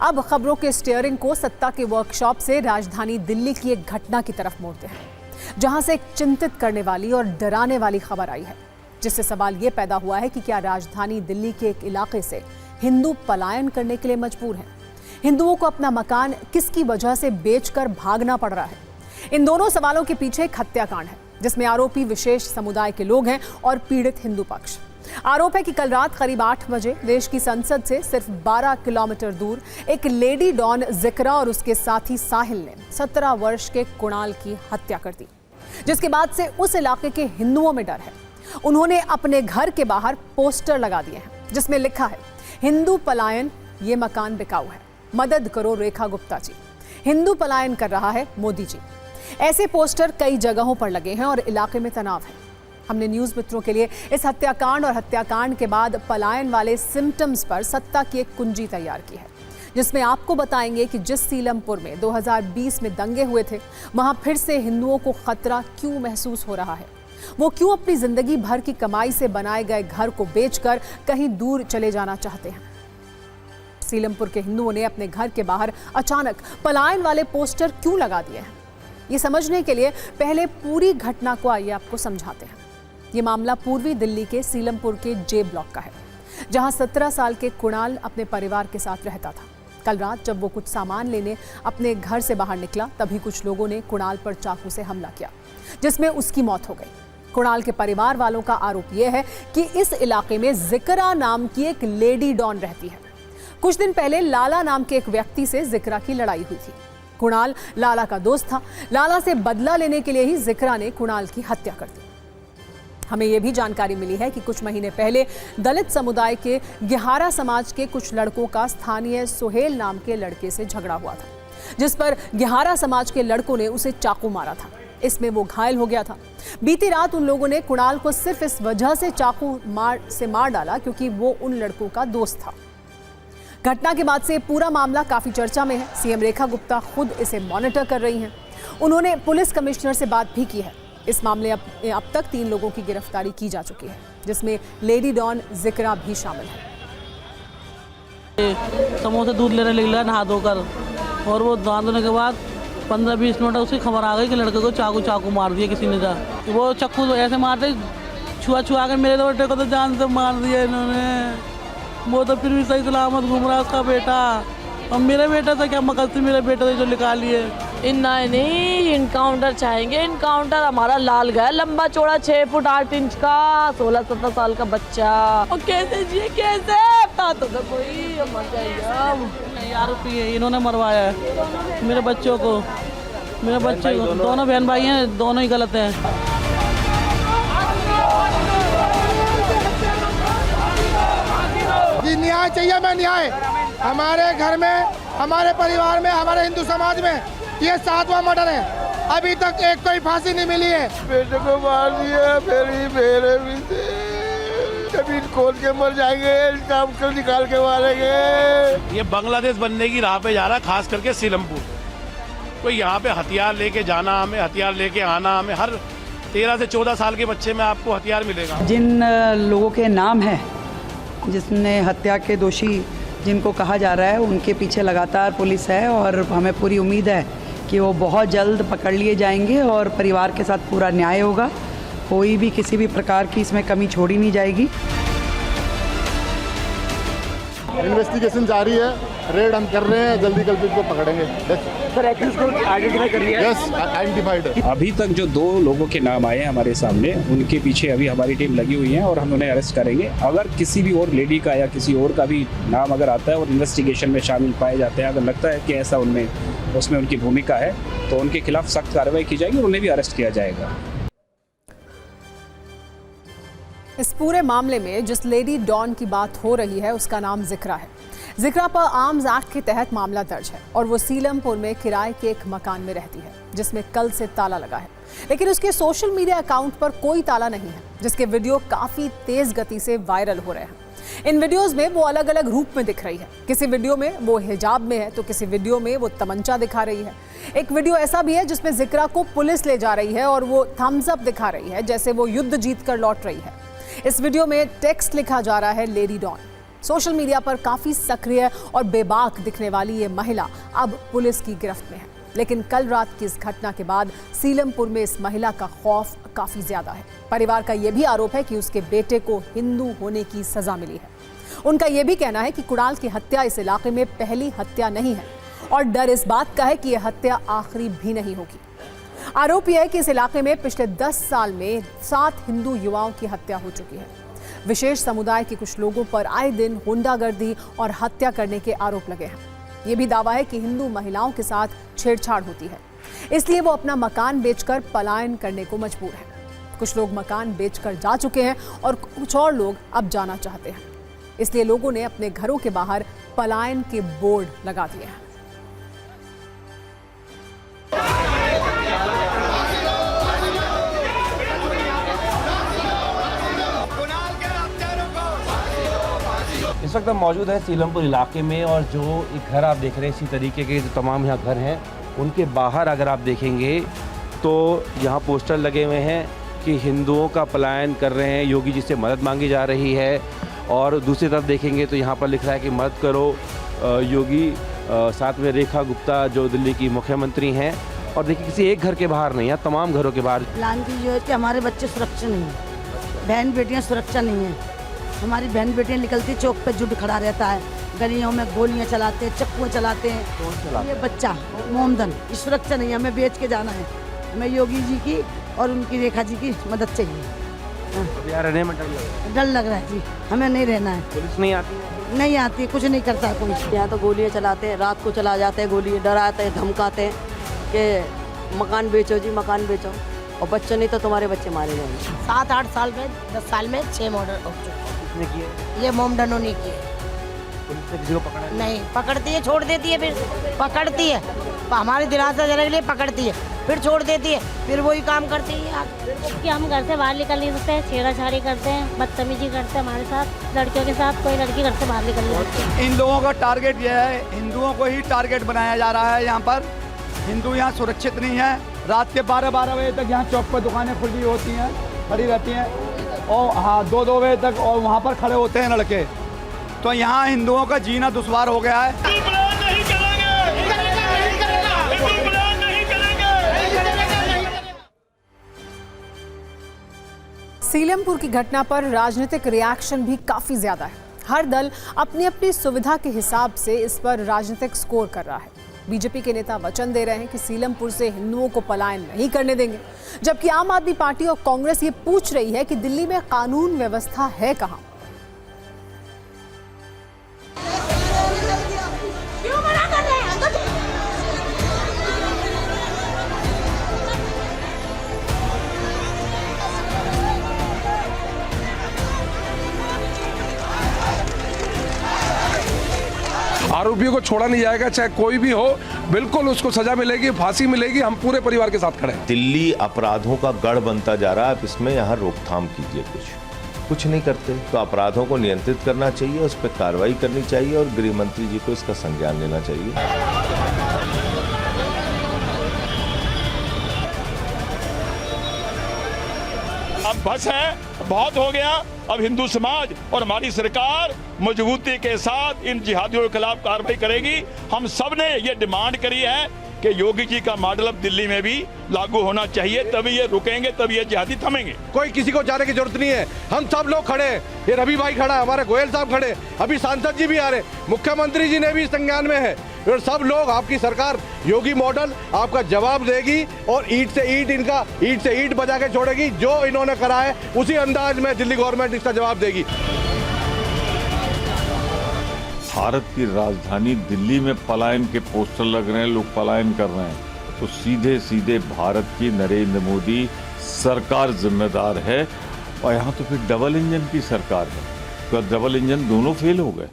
अब खबरों के स्टीयरिंग को सत्ता के वर्कशॉप से राजधानी दिल्ली की एक घटना की तरफ मोड़ते हैं, जहां से एक चिंतित करने वाली और डराने वाली खबर आई है, जिससे सवाल ये पैदा हुआ है कि क्या राजधानी दिल्ली के एक इलाके से हिंदू पलायन करने के लिए मजबूर हैं? हिंदुओं को अपना मकान किसकी वजह से बेचकर भागना पड़ रहा है? इन दोनों सवालों के पीछे एक हत्याकांड है, जिसमें आरोपी विशेष समुदाय के लोग हैं और पीड़ित हिंदू पक्ष। आरोप है कि कल रात करीब 8 बजे देश की संसद से सिर्फ 12 किलोमीटर दूर एक लेडी डॉन जिक्रा और उसके साथी साहिल ने 17 वर्ष के कुणाल की हत्या कर दी, जिसके बाद से उस इलाके के हिंदुओं में डर है। उन्होंने अपने घर के बाहर पोस्टर लगा दिए हैं, जिसमें लिखा है, हिंदू पलायन, ये मकान बिकाऊ है, मदद करो रेखा गुप्ता जी, हिंदू पलायन कर रहा है मोदी जी। ऐसे पोस्टर कई जगहों पर लगे हैं और इलाके में तनाव है। हमने न्यूज़ मित्रों के लिए इस हत्याकांड और हत्याकांड के बाद पलायन वाले सिम्टम्स पर सत्ता की एक कुंजी तैयार की है, जिसमें आपको बताएंगे कि जिस सीलमपुर में 2020 में दंगे हुए थे, वहां फिर से हिंदुओं को खतरा क्यों महसूस हो रहा है। वो क्यों अपनी जिंदगी भर की कमाई से बनाए गए घर को बेचकर कहीं दूर चले जाना चाहते हैं। सीलमपुर के हिंदुओं ने अपने घर के बाहर अचानक पलायन वाले पोस्टर क्यों लगा दिए हैं, ये समझने के लिए पहले पूरी घटना को आइए आपको समझाते हैं। ये मामला पूर्वी दिल्ली के सीलमपुर के जे ब्लॉक का है, जहां 17 साल के कुणाल अपने परिवार के साथ रहता था। कल रात जब वो कुछ सामान लेने अपने घर से बाहर निकला, तभी कुछ लोगों ने कुणाल पर चाकू से हमला किया, जिसमें उसकी मौत हो गई। कुणाल के परिवार वालों का आरोप यह है कि इस इलाके में जिक्रा नाम की एक लेडी डॉन रहती है। कुछ दिन पहले लाला नाम के एक व्यक्ति से जिक्रा की लड़ाई हुई थी। कुणाल लाला का दोस्त था। लाला से बदला लेने के लिए ही जिक्रा ने कुणाल की हत्या कर दी। हमें यह भी जानकारी मिली है कि कुछ महीने पहले दलित समुदाय के गिहारा समाज के कुछ लड़कों का स्थानीय सुहेल नाम के लड़के से झगड़ा हुआ था, जिस पर गिहारा समाज के लड़कों ने उसे चाकू मारा था। इसमें वो घायल हो गया था। बीती रात उन लोगों ने कुणाल को सिर्फ इस वजह से चाकू से मार डाला क्योंकि वो उन लड़कों का दोस्त था। घटना के बाद से पूरा मामला काफी चर्चा में है। सीएम रेखा गुप्ता खुद इसे मॉनिटर कर रही हैं। उन्होंने पुलिस कमिश्नर से बात भी की है। इस मामले अब तक 3 लोगों की गिरफ्तारी की जा चुकी है, जिसमें लेडी डॉन जिक्रा भी शामिल है। समोसे दूध लेने निकला नहा धोकर, और वो नहा धोने के बाद 15-20 मिनट उसकी खबर आ गई कि लड़के को चाकू मार दिया किसी ने। वो चाकू ऐसे मारते छुआ कर मेरे बेटे को तो जान से मार दिया इन्होंने। वो तो फिर भी सही सलामत घूम रहा उसका बेटा, और मेरे बेटे से क्या मकसद थी, मेरे बेटे से जो निकाल लिए। नहीं, इनकाउंटर चाहेंगे। इनकाउंटर हमारा लाल गया, लंबा चौड़ा 6 फुट 8 इंच का 16-17 साल का बच्चा, और कैसे जिए कैसे बता तो कोई मर जाएगा। आरोपी है, इन्होंने मरवाया है मेरे बच्चों को, मेरे बच्चे को। दोनों बहन भाई हैं, दोनों ही गलत हैं। जी न्याय चाहिए, मैं न्याय। हमारे घर में, हमारे परिवार में, हमारे हिंदू समाज में ये 7वां मर्डर है। अभी तक एक कोई फांसी नहीं मिली है। बेटे को मार दिया, मेरे भी जमीन खोद के मर जाएंगे, काम कर निकाल के मारेंगे। ये बांग्लादेश बनने की राह पे जा रहा है, खास करके सीलमपुर। कोई यहाँ पे हथियार लेके जाना, हमें हथियार लेके आना, हमें हर 13 से 14 साल के बच्चे में आपको हथियार मिलेगा। जिन लोगों के नाम है, जिसने हत्या के दोषी जिनको कहा जा रहा है, उनके पीछे लगातार पुलिस है, और हमें पूरी उम्मीद है कि वो बहुत जल्द पकड़ लिए जाएंगे और परिवार के साथ पूरा न्याय होगा। कोई भी किसी भी प्रकार की इसमें कमी छोड़ी नहीं जाएगी। इन्वेस्टिगेशन जारी है, रेड हम कर रहे हैं, जल्दी कल्प्रिट को पकड़ेंगे। सर एक्यूज को आइडेंटिफाई कर लिया है? यस, आइडेंटिफाइड है। अभी तक जो 2 लोगों के नाम आए हैं हमारे सामने, उनके पीछे अभी हमारी टीम लगी हुई है और हम उन्हें अरेस्ट करेंगे। अगर किसी भी और लेडी का या किसी और का भी नाम अगर आता है और इन्वेस्टिगेशन में शामिल पाए जाते हैं, अगर लगता है कि ऐसा उसमें उनकी भूमिका है, तो उनके खिलाफ सख्त कार्रवाई की जाएगी और उन्हें भी अरेस्ट किया जाएगा। इस पूरे मामले में जिस लेडी डॉन की बात हो रही है, उसका नाम जिक्रा है। जिक्रा पर आर्म्स एक्ट के तहत मामला दर्ज है और वो सीलमपुर में किराए के एक मकान में रहती है, जिसमें कल से ताला लगा है। लेकिन उसके सोशल मीडिया अकाउंट पर कोई ताला नहीं है, जिसके वीडियो काफी तेज गति से वायरल हो रहे हैं। इन वीडियोस में वो अलग अलग रूप में दिख रही है। किसी वीडियो में वो हिजाब में है, तो किसी वीडियो में वो तमंचा दिखा रही है। एक वीडियो ऐसा भी है जिसमें जिक्रा को पुलिस ले जा रही है और वो थम्स अप दिखा रही है, जैसे वो युद्ध जीत कर लौट रही है। इस वीडियो में टेक्स्ट लिखा जा रहा है, लेडी डॉन। सोशल मीडिया पर काफी सक्रिय और बेबाक दिखने वाली ये महिला अब पुलिस की गिरफ्त में है। लेकिन कल रात की इस घटना के बाद सीलमपुर में इस महिला का खौफ काफी ज्यादा है। परिवार का यह भी आरोप है कि उसके बेटे को हिंदू होने की सजा मिली है। उनका यह भी कहना है कि कुणाल की हत्या इस इलाके में पहली हत्या नहीं है और डर इस बात का है कि यह हत्या आखिरी भी नहीं होगी। आरोप यह है कि इस इलाके में पिछले 10 साल में 7 हिंदू युवाओं की हत्या हो चुकी है। विशेष समुदाय के कुछ लोगों पर आए दिन गुंडागर्दी और हत्या करने के आरोप लगे हैं। यह भी दावा है कि हिंदू महिलाओं के साथ छेड़छाड़ होती है, इसलिए वो अपना मकान बेचकर पलायन करने को मजबूर है। कुछ लोग मकान बेचकर जा चुके हैं और कुछ और लोग अब जाना चाहते हैं, इसलिए लोगों ने अपने घरों के बाहर पलायन के बोर्ड लगा दिए हैं। इस वक्त हम मौजूद हैं सीलमपुर इलाके में और जो एक घर आप देख रहे हैं इसी तरीके के जो तमाम यहाँ घर हैं उनके बाहर अगर आप देखेंगे तो यहाँ पोस्टर लगे हुए हैं कि हिंदुओं का पलायन कर रहे हैं, योगी जी से मदद मांगी जा रही है। और दूसरी तरफ देखेंगे तो यहाँ पर लिख रहा है कि मदद करो योगी, साथ में रेखा गुप्ता जो दिल्ली की मुख्यमंत्री हैं। और देखिए किसी एक घर के बाहर नहीं है, तमाम घरों के बाहर प्लान की जो है कि हमारे बच्चे सुरक्षित नहीं है, बहन बेटियाँ सुरक्षा नहीं है। हमारी बहन बेटियाँ निकलती चौक पे जुट खड़ा रहता है, गलियों में गोलियाँ चलाते हैं, चक्कुएँ चलाते हैं। ये बच्चा मोमदन, ये सुरक्षा नहीं है, हमें बेच के जाना है। हमें योगी जी की और उनकी रेखा जी की मदद चाहिए। रहने में डर लग रहा है जी, हमें नहीं रहना है। पुलिस नहीं आती? नहीं आती, कुछ नहीं करता कोई। यहाँ तो गोलियाँ चलाते हैं, रात को चला जाते हैं, गोली डराते हैं, धमकाते हैं कि मकान बेचो जी, मकान बेचो, और बच्चों नहीं तो तुम्हारे बच्चे मारे जाएंगे। 7-8 साल में 10 साल में 6 मर्डर हो चुके हैं। किसने किए? ये मोमडनों ने किए। पुलिस ने किसी को पकड़ा नहीं पकड़ती है, छोड़ देती है, फिर पकड़ती है, हमारे दिलासा देने के लिए पकड़ती है, फिर छोड़ देती है, फिर वही काम करती है। कि हम घर से बाहर निकल नहीं सकते, छेड़ाछाड़ी करते हैं, बदतमीजी करते हैं हमारे साथ, लड़कियों के साथ। कोई लड़की घर से बाहर निकल नहीं सकती। इन लोगों का टारगेट यह है, हिंदुओं को ही टारगेट बनाया जा रहा है। यहाँ पर हिंदू यहाँ सुरक्षित नहीं है। रात के 12-12 बजे तक यहाँ चौक पर दुकानें खुली होती हैं, खड़ी रहती हैं, और हाँ 2-2 बजे तक और वहाँ पर खड़े होते हैं लड़के। तो यहाँ हिंदुओं का जीना दुश्वार हो गया है। सीलमपुर की घटना पर राजनीतिक रिएक्शन भी काफी ज्यादा है। हर दल अपनी अपनी सुविधा के हिसाब से इस पर राजनीतिक स्कोर कर रहा है। बीजेपी के नेता वचन दे रहे हैं कि सीलमपुर से हिंदुओं को पलायन नहीं करने देंगे, जबकि आम आदमी पार्टी और कांग्रेस ये पूछ रही है कि दिल्ली में कानून व्यवस्था है कहां। आरोपियों को छोड़ा नहीं जाएगा, चाहे कोई भी हो, बिल्कुल उसको सजा मिलेगी, फांसी मिलेगी। हम पूरे परिवार के साथ खड़े हैं। दिल्ली अपराधों का गढ़ बनता जा रहा है, आप इसमें यहाँ रोकथाम कीजिए। कुछ नहीं करते तो अपराधों को नियंत्रित करना चाहिए, उस पर कार्रवाई करनी चाहिए और गृह मंत्री जी को इसका संज्ञान लेना चाहिए। अब बस है, बहुत हो गया। अब हिंदू समाज और हमारी सरकार मजबूती के साथ इन जिहादियों के खिलाफ कार्रवाई करेगी। हम सब ने ये डिमांड करी है कि योगी जी का मॉडल अब दिल्ली में भी लागू होना चाहिए, तभी ये रुकेंगे, तभी ये जिहादी थमेंगे। कोई किसी को जाने की जरूरत नहीं है, हम सब लोग खड़े हैं। ये रवि भाई खड़ा है, हमारे गोयल साहब खड़े, अभी सांसद जी भी आ रहे, मुख्यमंत्री जी ने भी संज्ञान में है, और सब लोग, आपकी सरकार योगी मॉडल आपका जवाब देगी और ईंट से ईंट बजा के छोड़ेगी। जो इन्होंने करा है उसी अंदाज में दिल्ली गवर्नमेंट इसका जवाब देगी। भारत की राजधानी दिल्ली में पलायन के पोस्टर लग रहे हैं, लोग पलायन कर रहे हैं, तो सीधे सीधे भारत की नरेंद्र मोदी सरकार जिम्मेदार है। और यहाँ तो फिर डबल इंजन की सरकार है, तो डबल इंजन दोनों फेल हो गए।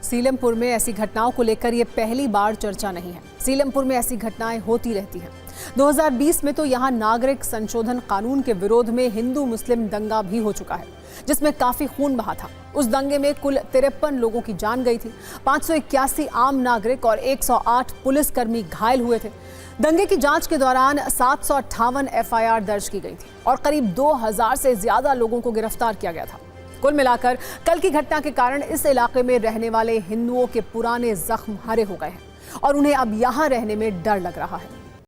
सीलमपुर में ऐसी घटनाओं को लेकर ये पहली बार चर्चा नहीं है। सीलमपुर में ऐसी घटनाएं होती रहती हैं। 2020 में तो यहाँ नागरिक संशोधन कानून के विरोध में हिंदू मुस्लिम दंगा भी हो चुका है, जिसमें काफी खून बहा था। उस दंगे में कुल 53 लोगों की जान गई थी, 581 आम नागरिक और 108 पुलिसकर्मी घायल हुए थे। दंगे की जांच के दौरान 758 FIR दर्ज की गई थी और करीब 2000 से ज्यादा लोगों को गिरफ्तार किया गया था। कुल मिलाकर कल की घटना के कारण इस इलाके में रहने वाले हिंदुओं के पुराने जख्म हरे हो गए हैं और उन्हें अब यहां रहने में डर लग रहा है।